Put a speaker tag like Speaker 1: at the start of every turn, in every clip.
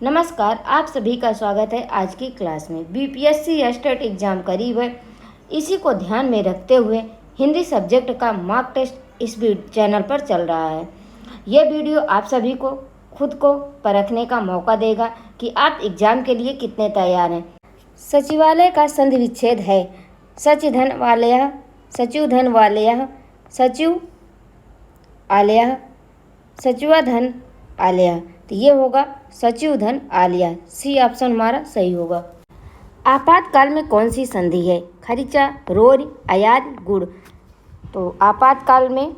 Speaker 1: नमस्कार, आप सभी का स्वागत है आज की क्लास में। बीपीएससी स्टेट एग्ज़ाम करीब है, इसी को ध्यान में रखते हुए हिंदी सब्जेक्ट का मॉक टेस्ट इस चैनल पर चल रहा है। यह वीडियो आप सभी को खुद को परखने का मौका देगा कि आप एग्ज़ाम के लिए कितने तैयार हैं। सचिवालय का संधि विच्छेद है सचिधनवालयः, सचिवधनवालयः, सचिव आलयः, सचिवाधन आलयः। तो ये होगा सचिव धन आलिया। सी ऑप्शन हमारा सही होगा। आपातकाल में कौन सी संधि है? खरीचा, रोर, अयाज, गुड़। तो आपातकाल में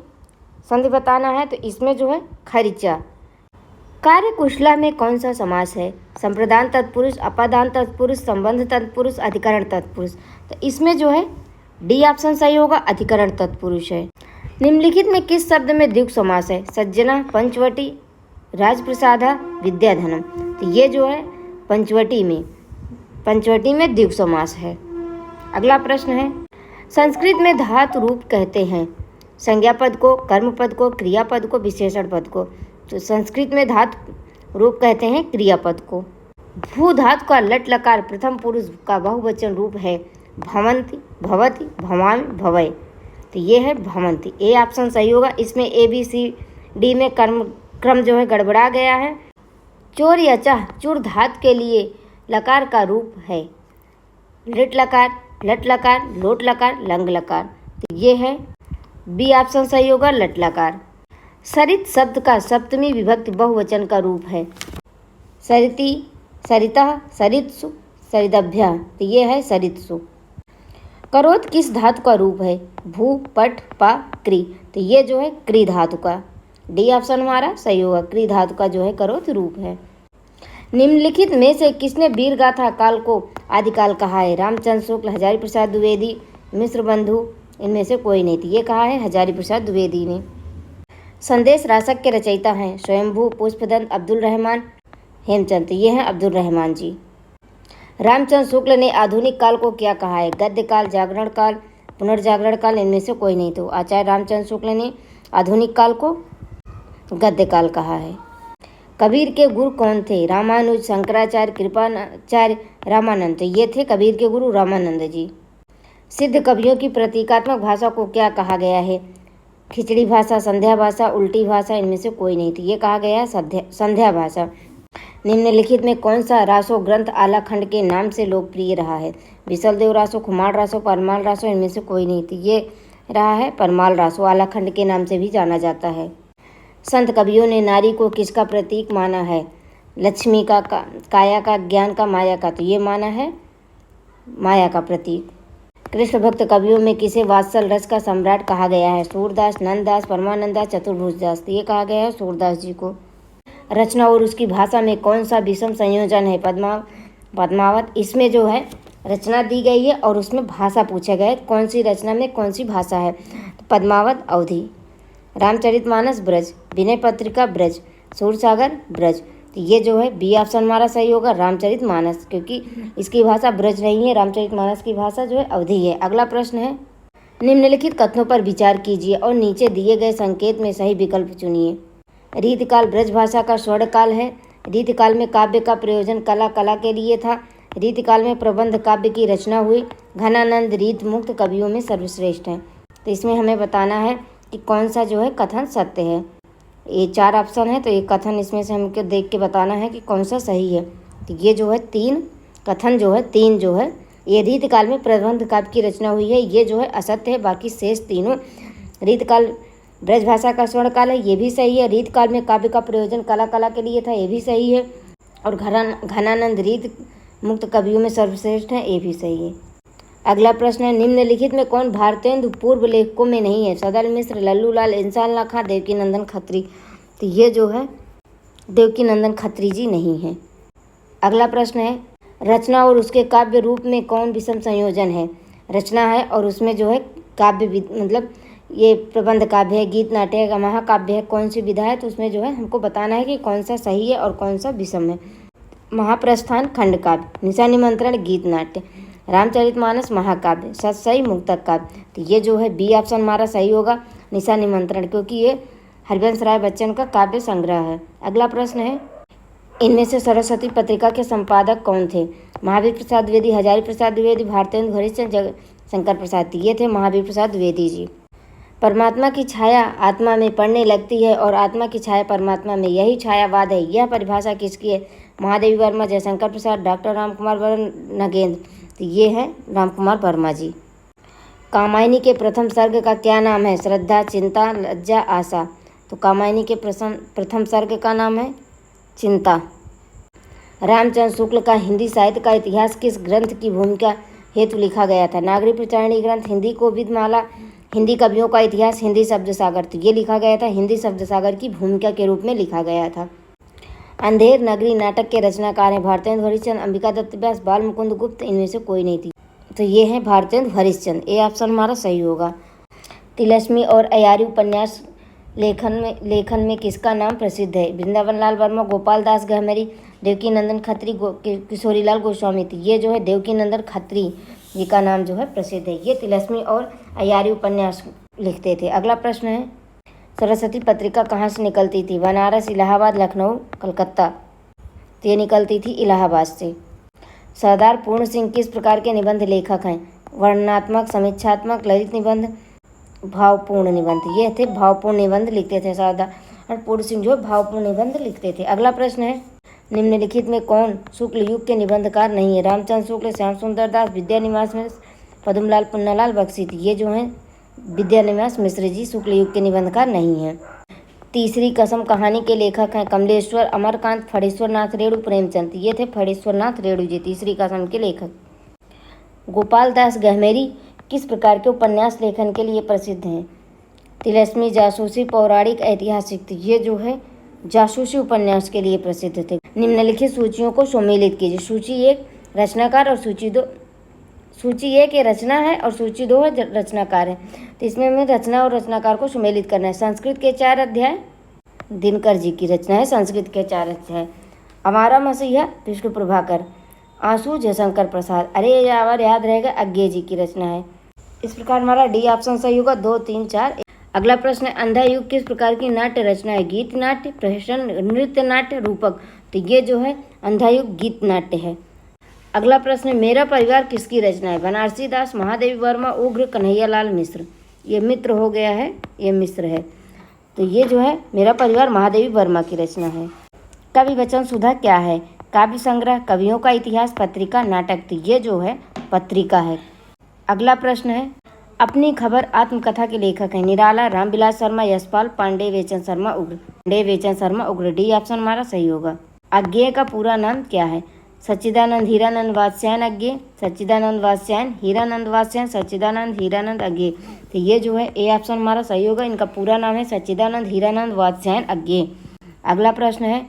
Speaker 1: संधि बताना है तो इसमें जो है खरीचा। कार्यकुशला में कौन सा समास है? संप्रदान तत्पुरुष, अपादान तत्पुरुष, संबंध तत्पुरुष, अधिकरण तत्पुरुष। तो इसमें जो है डी ऑप्शन सही होगा, अधिकरण तत्पुरुष है। निम्नलिखित में किस शब्द में द्विगु समास है? सज्जना, पंचवटी, राजप्रसादा, विद्याधनम। तो ये जो है पंचवटी में द्विगु समास है। अगला प्रश्न है, संस्कृत में धातु रूप कहते हैं संज्ञा पद को, कर्म पद को, क्रियापद को, विशेषण पद को। तो संस्कृत में धातु रूप कहते हैं क्रियापद को। भू धातु का लट लकार प्रथम पुरुष का बहुवचन रूप है भवंती, भवति, भवामि, भवय। तो ये है भवंती। ए ऑप्शन सही होगा। इसमें ए बी सी डी में क्रम जो है गड़बड़ा गया है। चोर या चाह चुर धातु के लिए लकार का रूप है लिट लकार, लट लकार, लोट लकार, लंग लकार। तो ये है बी ऑप्शन सही होगा, लट लकार। सरित शब्द का सप्तमी विभक्ति बहुवचन का रूप है सरिति, सरितः, सरित्सु, सरिदभ्यः। तो ये है सरित्सु। करोत किस धातु का रूप है? भू, पट, पा, क्री। तो ये जो है क्री धातु का। डी ऑप्शन हमारा सही होगा, क्री धातु का जो है करोत रूप है। निम्नलिखित में से किसने वीर गाथा काल को आदिकाल कहा है? रामचंद्र शुक्ल, हजारी प्रसाद द्विवेदी, मिश्र बंधु। इनमें से कोई नहीं थी। ये कहा है हजारी प्रसाद द्विवेदी ने। संदेश रासक के रचयिता हैं स्वयंभू, पुष्पदंत, अब्दुल रहमान, हेमचंद। ये हैं अब्दुल रहमान जी। रामचंद्र शुक्ल ने आधुनिक काल को क्या कहा है? गद्य काल, जागरण काल, पुनर्जागरण काल। इनमें से कोई नहीं। तो आचार्य रामचंद्र शुक्ल ने आधुनिक काल को गद्य काल कहा है। कबीर के गुरु कौन थे? रामानुज, शंकराचार्य, कृपाचार्य, रामानंद। तो ये थे कबीर के गुरु रामानंद जी। सिद्ध कवियों की प्रतीकात्मक भाषा को क्या कहा गया है? खिचड़ी भाषा, संध्या भाषा, उल्टी भाषा। इनमें से कोई नहीं थी। ये कहा गया है संध्या भाषा। निम्नलिखित में कौन सा रासो ग्रंथ आलाखंड के नाम से लोकप्रिय रहा है? विशलदेव रासो, खुमार रासो, परमाल रासो। इनमें से कोई नहीं थी। ये रहा है परमाल रासो, आलाखंड के नाम से भी जाना जाता है। संत कवियों ने नारी को किसका प्रतीक माना है? लक्ष्मी का, काया का, ज्ञान का, माया का। तो ये माना है माया का प्रतीक। कृष्ण भक्त कवियों में किसे वात्सल रस का सम्राट कहा गया है? सूरदास, नंददास, परमानंदास, चतुर्भुजदास। तो ये कहा गया है सूरदास जी को। रचना और उसकी भाषा में कौन सा विषम संयोजन है? पद्मावत। इसमें जो है रचना दी गई है और उसमें भाषा पूछा गया है, कौन सी रचना में कौन सी भाषा है? तो पद्मावत, अवधि। रामचरितमानस ब्रज, विनय पत्रिका ब्रज, सूरसागर ब्रज। तो ये जो है बी ऑप्शन हमारा सही होगा, रामचरितमानस, क्योंकि इसकी भाषा ब्रज नहीं है। रामचरितमानस की भाषा जो है अवधि है। अगला प्रश्न है, निम्नलिखित कथनों पर विचार कीजिए और नीचे दिए गए संकेत में सही विकल्प चुनिए। रीतकाल ब्रज भाषा का स्वर्णकाल है। रीतकाल में काव्य का प्रयोजन कला के लिए था। रीतकाल में प्रबंध काव्य की रचना हुई। घनानंद रीत मुक्त कवियों में सर्वश्रेष्ठ हैं। तो इसमें हमें बताना है कि कौन सा जो है कथन सत्य है। ये 4 ऑप्शन है, तो ये कथन इसमें से हमको देख के बताना है कि कौन सा सही है। तो ये जो है 3 कथन जो है, 3 जो है, ये रीतकाल में प्रबंध काव्य की रचना हुई है, ये जो है असत्य है। बाकी शेष तीनों, रीतकाल ब्रज भाषा का स्वर्णकाल है, ये भी सही है। रीतकाल में काव्य का प्रयोजन कला के लिए था, ये भी सही है। और घनानंद रीत मुक्त कवियों में सर्वश्रेष्ठ है, ये भी सही है। अगला प्रश्न है, निम्नलिखित में कौन भारतेंदु पूर्व लेखकों में नहीं है? सदल मिश्र, लल्लू लाल, इंसान खां, देवकीनंदन खत्री। तो ये जो है देवकीनंदन खत्री जी नहीं है। अगला प्रश्न है, रचना और उसके काव्य रूप में कौन विषम संयोजन है? रचना है और उसमें जो है काव्य मतलब ये प्रबंध काव्य है, गीत नाट्य है, महाकाव्य है, कौन सी विधा है? तो उसमें जो है हमको बताना है कि कौन सा सही है और कौन सा विषम है। महाप्रस्थान खंड काव्य, निशा निमंत्रण गीत नाट्य, रामचरितमानस महाकाव्य, सतसई मुक्तक काव्य। तो ये जो है बी ऑप्शन हमारा सही होगा, निशा निमंत्रण, क्योंकि ये हरिवंश राय बच्चन का काव्य संग्रह है। अगला प्रश्न है, इनमें से सरस्वती पत्रिका के संपादक कौन थे? महावीर प्रसाद द्विवेदी, हजारी प्रसाद द्विवेदी, भारतेंदु हरिश्चंद्र, शंकर प्रसाद। ये थे महावीर प्रसाद द्विवेदी जी। परमात्मा की छाया आत्मा में पड़ने लगती है और आत्मा की छाया परमात्मा में, यही छायावाद है। यह परिभाषा किसकी है? महादेवी वर्मा, जयशंकर प्रसाद, डॉक्टर रामकुमार वर्मा, नगेंद्र। तो ये है रामकुमार वर्मा जी। कामायनी के प्रथम सर्ग का क्या नाम है? श्रद्धा, चिंता, लज्जा, आशा। तो कामायनी के प्रथम सर्ग का नाम है चिंता। रामचंद्र शुक्ल का हिंदी साहित्य का इतिहास किस ग्रंथ की भूमिका हेतु लिखा गया था? नागरी प्रचारणी ग्रंथ, हिंदी कोविदमाला, हिंदी कवियों का इतिहास, हिंदी शब्द सागर। तो ये लिखा गया था हिंदी शब्द सागर की भूमिका के रूप में लिखा गया था। अंधेर नगरी नाटक के रचनाकार हैं भारतेंदु हरिश्चंद्र, अंबिका दत्त व्यास, बाल मुकुंद गुप्त। इनमें से कोई नहीं थी। तो ये है भारतेंदु हरिश्चंद्र। ए ऑप्शन हमारा सही होगा। तिलस्मी और अयारी उपन्यास लेखन में किसका नाम प्रसिद्ध है? वृंदावन लाल वर्मा, गोपाल दास गहमेरी, देवकी नंदन खत्री, किशोरीलाल गोस्वामी। ये जो है देवकी नंदन खत्री जी का नाम जो है प्रसिद्ध है। ये तिलस्मी और अयारी उपन्यास लिखते थे। अगला प्रश्न है, सरस्वती पत्रिका कहाँ से निकलती थी? बनारस, इलाहाबाद, लखनऊ, कलकत्ता। तो ये निकलती थी इलाहाबाद से। सरदार पूर्ण सिंह किस प्रकार के निबंध लेखक हैं? वर्णनात्मक, समीक्षात्मक, ललित निबंध, भावपूर्ण निबंध। ये थे भावपूर्ण निबंध लिखते थे सरदार पूर्ण सिंह जो भावपूर्ण निबंध लिखते थे। अगला प्रश्न है, निम्नलिखित में कौन शुक्ल युग के निबंधकार नहीं है? रामचंद्र शुक्ल, श्याम सुंदर दास, विद्यानिवास मिश्र, पद्मलाल पुन्नालाल बख्शी। ये जो हैं विद्यानिवास मिश्र जी शुक्ल युग के निबंधकार नहीं हैं। तीसरी कसम कहानी के लेखक हैं कमलेश्वर, अमरकांत, फणीश्वर नाथ रेणु, प्रेमचंद। ये थे फणीश्वर नाथ रेणु जी तीसरी कसम के लेखक। गोपाल दास गहमेरी किस प्रकार के उपन्यास लेखन के लिए प्रसिद्ध हैं? तिलस्मी, जासूसी, पौराणिक, ऐतिहासिक। तो ये जो है जासूसी उपन्यास के लिए प्रसिद्ध थे। निम्नलिखित सूचियों को सम्मिलित कीजिए। सूची 1 रचनाकार और सूची 2, सूची 1 ये रचना है और सूची 2 है रचनाकार है। तो इसमें हमें रचना और रचनाकार को सम्मिलित करना है। संस्कृत के 4 अध्याय दिनकर जी की रचना है। संस्कृत के 4 अध्याय। हमारा मसीहा विष्णु प्रभाकर, आंसू जयशंकर प्रसाद, अरे याद रहेगा अज्ञे जी की रचना है। इस प्रकार हमारा डी ऑप्शन सही होगा। 2, 3, 4। अगला प्रश्न है, अंधा युग किस प्रकार की नाट्य रचना है? गीत नाट्य, प्रहसन, नृत्य नाट्य, रूपक। तो ये जो है अंधा युग गीत नाट्य है। अगला प्रश्न है, मेरा परिवार किसकी रचना है? बनारसी दास, महादेवी वर्मा, उग्र, कन्हैयालाल मिश्र। ये मित्र हो गया है, ये मिश्र है। तो ये जो है मेरा परिवार महादेवी वर्मा की रचना है। कवि वचन सुधा क्या है? काव्य संग्रह, कवियों का इतिहास, पत्रिका, नाटक। तो ये जो है पत्रिका है। अगला प्रश्न है, अपनी खबर आत्मकथा के लेखक हैं? निराला, रामविलास शर्मा, यशपाल, पांडे, वेचन शर्मा, उग्र। डी ऑप्शन हमारा सही होगा। अज्ञेय का पूरा नाम क्या है? सच्चिदानंद हीरानंद वात्स्यायन अज्ञेय, सच्चिदानंद वात्स्यायन, हीरानंद वात्स्यायन, सच्चिदानंद हीरानंद अज्ञेय। तो ये जो है ए ऑप्शन हमारा सही होगा। इनका पूरा नाम है सच्चिदानंद हीरानंद वात्स्यायन अज्ञेय। अगला प्रश्न है,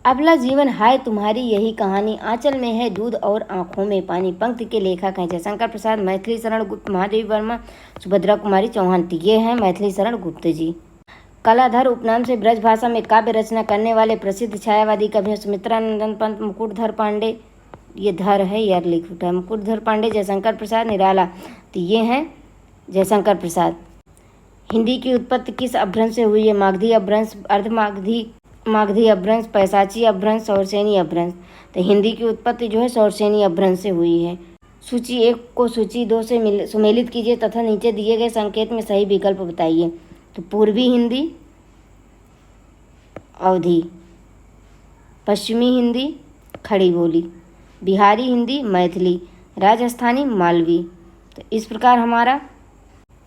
Speaker 1: अबला जीवन हाय तुम्हारी यही कहानी, आंचल में है दूध और आंखों में पानी। पंक्ति के लेखक हैं जयशंकर प्रसाद, मैथिली शरण गुप्त, महादेवी वर्मा, सुभद्रा कुमारी चौहान। ये हैं मैथिली शरण गुप्त जी। कलाधर उपनाम से ब्रज भाषा में काव्य रचना करने वाले प्रसिद्ध छायावादी कवि सुमित्रानंदन पंत, मुकुटधर पांडे। ये धर है यार लिख उठा, मुकुटधर पांडे, जयशंकर प्रसाद, निराला। तो ये हैं जयशंकर प्रसाद। हिंदी की उत्पत्ति किस अपभ्रंश से हुई है? मागधी अपभ्रंश, मागधी अपभ्रंश, पैशाची अपभ्रंश, सौरसेनी अपभ्रंश। तो हिंदी की उत्पत्ति जो है सौरसेनी अपभ्रंश से हुई है। सूची 1 को सूची 2 से सुमेलित कीजिए तथा नीचे दिए गए संकेत में सही विकल्प बताइए। तो पूर्वी हिंदी अवधी, पश्चिमी हिंदी खड़ी बोली, बिहारी हिंदी मैथिली, राजस्थानी मालवी। तो इस प्रकार हमारा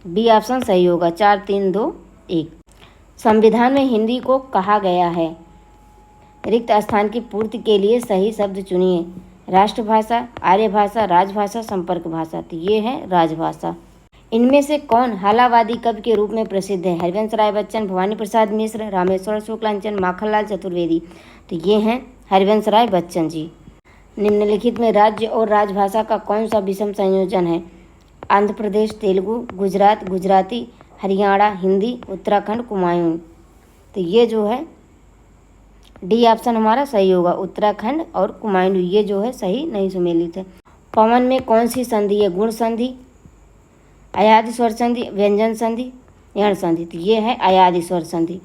Speaker 1: बी ऑप्शन सही होगा। 4, 3, 2, 1। संविधान में हिंदी को कहा गया है? रिक्त स्थान की पूर्ति के लिए सही शब्द चुनिए। राष्ट्रभाषा, आर्य भाषा, राजभाषा, संपर्क भाषा। तो ये है राजभाषा। इनमें से कौन हालावादी कवि के रूप में प्रसिद्ध है? हरिवंश राय बच्चन, भवानी प्रसाद मिश्र, रामेश्वर शुक्लांचन, माखनलाल चतुर्वेदी। तो ये हैं हरिवंश राय बच्चन जी। निम्नलिखित में राज्य और राजभाषा का कौन सा विषम संयोजन है? आंध्र प्रदेश तेलुगु, गुजरात गुजराती, हरियाणा हिंदी, उत्तराखंड कुमायूं। तो ये जो है डी ऑप्शन हमारा सही होगा। उत्तराखंड और कुमायूं ये जो है सही नहीं सुमेलित है। पवन में कौन सी संधि है? गुण संधि, अयादि स्वर संधि, व्यंजन संधि, यण संधि। तो ये है अयादि स्वर संधि।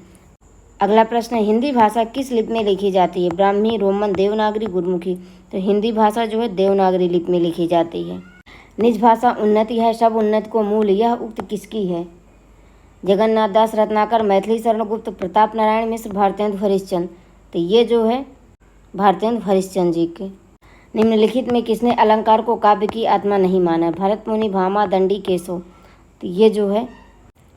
Speaker 1: अगला प्रश्न है, हिंदी भाषा किस लिपि में लिखी जाती है? ब्राह्मी, रोमन, देवनागरी, गुरमुखी। तो हिंदी भाषा जो है देवनागरी लिपि में लिखी जाती है। निज भाषा उन्नति है, सब उन्नति को मूल, यह उक्त किसकी है? जगन्नाथ दास रत्नाकर, मैथिली शरण गुप्त, प्रताप नारायण मिश्र, भारतेंदु हरिश्चंद्र। तो ये जो है भारतेंदु हरिश्चंद्र जी के। निम्नलिखित में किसने अलंकार को काव्य की आत्मा नहीं माना? भरत मुनि, भामा, दंडी, केशव। तो ये जो है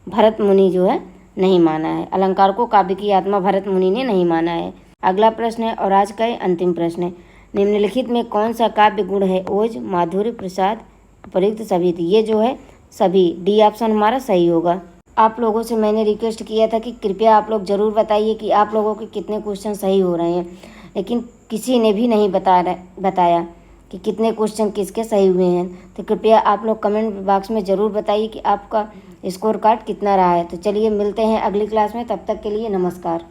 Speaker 1: भरत मुनि जो है नहीं माना है। अलंकार को काव्य की आत्मा भरत मुनि ने नहीं माना है। अगला प्रश्न है और आज का ये अंतिम प्रश्न है, निम्नलिखित में कौन सा काव्य गुण है? ओज, माधुर्य, प्रसाद, उपयुक्त, सभी। तो ये जो है सभी, डी ऑप्शन हमारा सही होगा। आप लोगों से मैंने रिक्वेस्ट किया था कि कृपया आप लोग ज़रूर बताइए कि आप लोगों के कितने क्वेश्चन सही हो रहे हैं, लेकिन किसी ने भी नहीं बताया कि कितने क्वेश्चन किसके सही हुए हैं। तो कृपया आप लोग कमेंट बॉक्स में ज़रूर बताइए कि आपका स्कोर कार्ड कितना रहा है। तो चलिए मिलते हैं अगली क्लास में, तब तक के लिए नमस्कार।